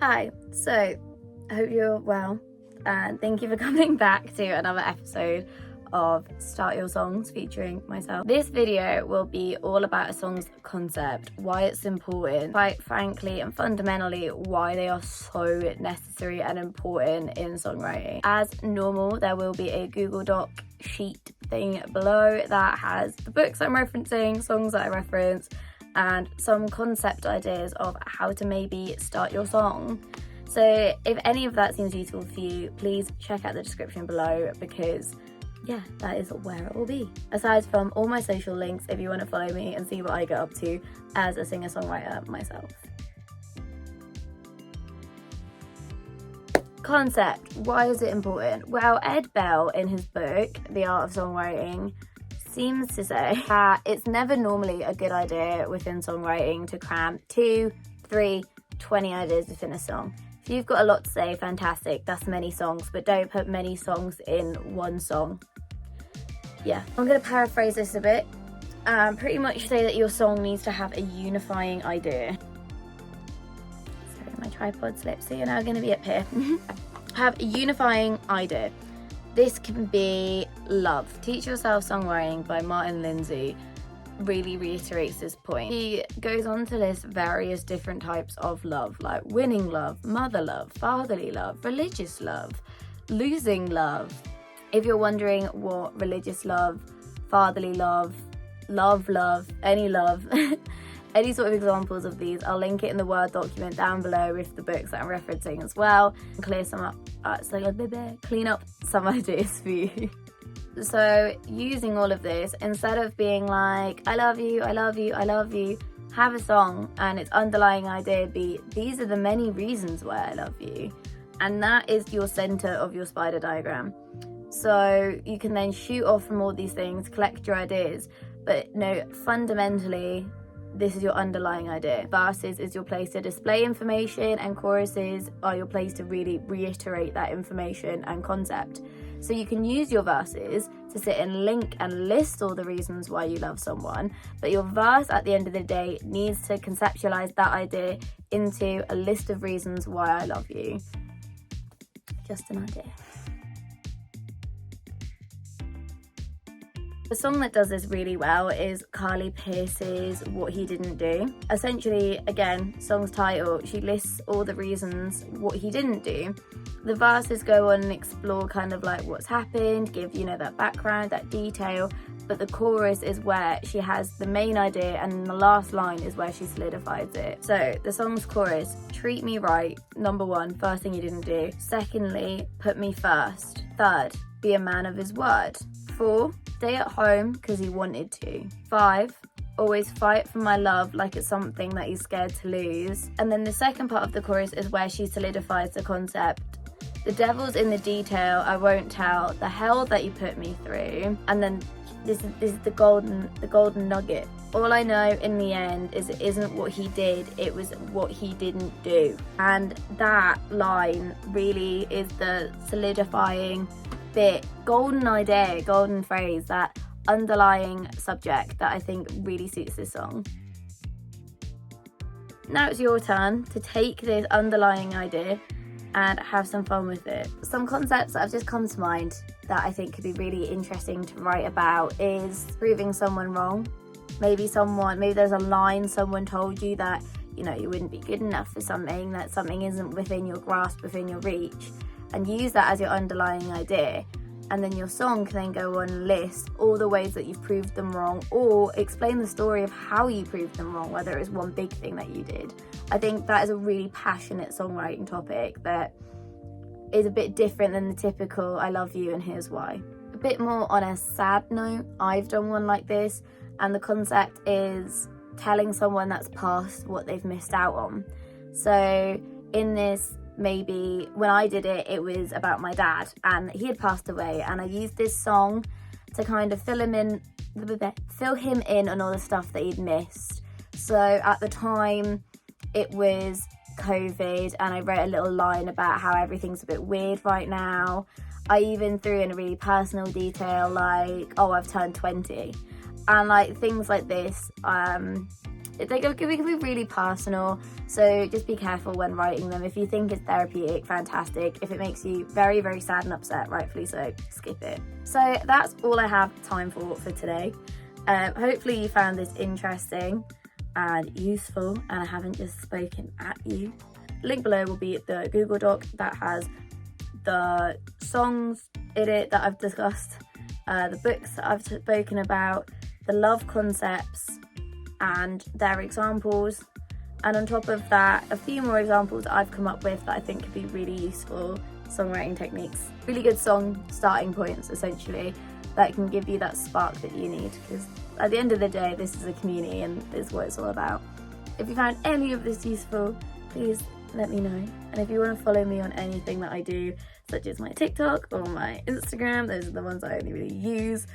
Hi, so I hope you're well, and thank you for coming back to another episode of Start Your Songs featuring myself. This video will be all about a song's concept, why it's important, quite frankly and fundamentally why they are so necessary and important in songwriting. As normal, there will be a Google Doc sheet thing below that has the books I'm referencing, songs that I reference, and some concept ideas of how to maybe start your song. So if any of that seems useful for you, please check out the description below, because yeah, that is where it will be. Aside from all my social links, if you want to follow me and see what I get up to as a singer-songwriter myself. Concept, why is it important? Well, Ed Bell in his book, The Art of Songwriting, seems to say that it's never normally a good idea within songwriting to cram 2, 3, 20 ideas within a song. If you've got a lot to say, fantastic, that's many songs, but don't put many songs in one song. Yeah, I'm going to paraphrase this a bit. Pretty much say that your song needs to have a unifying idea. Sorry, my tripod slipped, so you're now going to be up here. Have a unifying idea. This can be love. Teach Yourself Songwriting by Martin Lindsay really reiterates this point. He goes on to list various different types of love, like winning love, mother love, fatherly love, religious love, losing love. If you're wondering what religious love, fatherly love, any love, any sort of examples of these, I'll link it in the Word document down below with the books that I'm referencing as well, and clean up some ideas for you. So using all of this, instead of being like, I love you, I love you, I love you, have a song and its underlying idea be, these are the many reasons why I love you. And that is your center of your spider diagram. So you can then shoot off from all these things, collect your ideas, but no, fundamentally, this is your underlying idea. Verses is your place to display information, and choruses are your place to really reiterate that information and concept. So you can use your verses to sit and link and list all the reasons why you love someone, but your verse at the end of the day needs to conceptualize that idea into a list of reasons why I love you. Just an idea. The song that does this really well is Carly Pearce's What He Didn't Do. Essentially, again, song's title, she lists all the reasons what he didn't do. The verses go on and explore kind of like what's happened, give, you know, that background, that detail, but the chorus is where she has the main idea, and the last line is where she solidifies it. So the song's chorus, treat me right, number one, first thing you didn't do. Secondly, put me first. Third, be a man of his word. 4, stay at home because he wanted to. 5, always fight for my love like it's something that he's scared to lose. And then the second part of the chorus is where she solidifies the concept. The devil's in the detail, I won't tell the hell that you put me through. And then this is the golden nugget. All I know in the end is it isn't what he did, it was what he didn't do. And that line really is the solidifying bit, golden idea, golden phrase, that underlying subject that I think really suits this song. Now it's your turn to take this underlying idea and have some fun with it. Some concepts that have just come to mind that I think could be really interesting to write about is proving someone wrong. Maybe there's a line someone told you that, you know, you wouldn't be good enough for something, that something isn't within your grasp, within your reach, and use that as your underlying idea. And then your song can then go on and list all the ways that you've proved them wrong, or explain the story of how you proved them wrong, whether it was one big thing that you did. I think that is a really passionate songwriting topic that is a bit different than the typical I love you and here's why. A bit more on a sad note, I've done one like this, and the concept is telling someone that's past what they've missed out on. So in this, maybe when I did it, it was about my dad, and he had passed away, and I used this song to kind of fill him in on all the stuff that he'd missed. So at the time it was COVID, and I wrote a little line about how everything's a bit weird right now. I even threw in a really personal detail like, oh, I've turned 20, and like things like this. they can be really personal, so just be careful when writing them. If you think it's therapeutic, fantastic. If it makes you very, very sad and upset, rightfully so, skip it. So that's all I have time for today. Hopefully you found this interesting and useful, and I haven't just spoken at you. Link below will be the Google Doc that has the songs in it that I've discussed, the books that I've spoken about, the love concepts and their examples, and on top of that, a few more examples that I've come up with that I think could be really useful songwriting techniques. Really good song starting points, essentially, that can give you that spark that you need, because at the end of the day, this is a community and this is what it's all about. If you found any of this useful, please let me know. And if you want to follow me on anything that I do, such as my TikTok or my Instagram, those are the ones I only really use,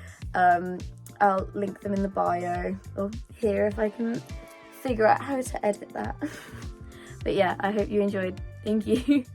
I'll link them in the bio or here if I can figure out how to edit that. But yeah, I hope you enjoyed. Thank you.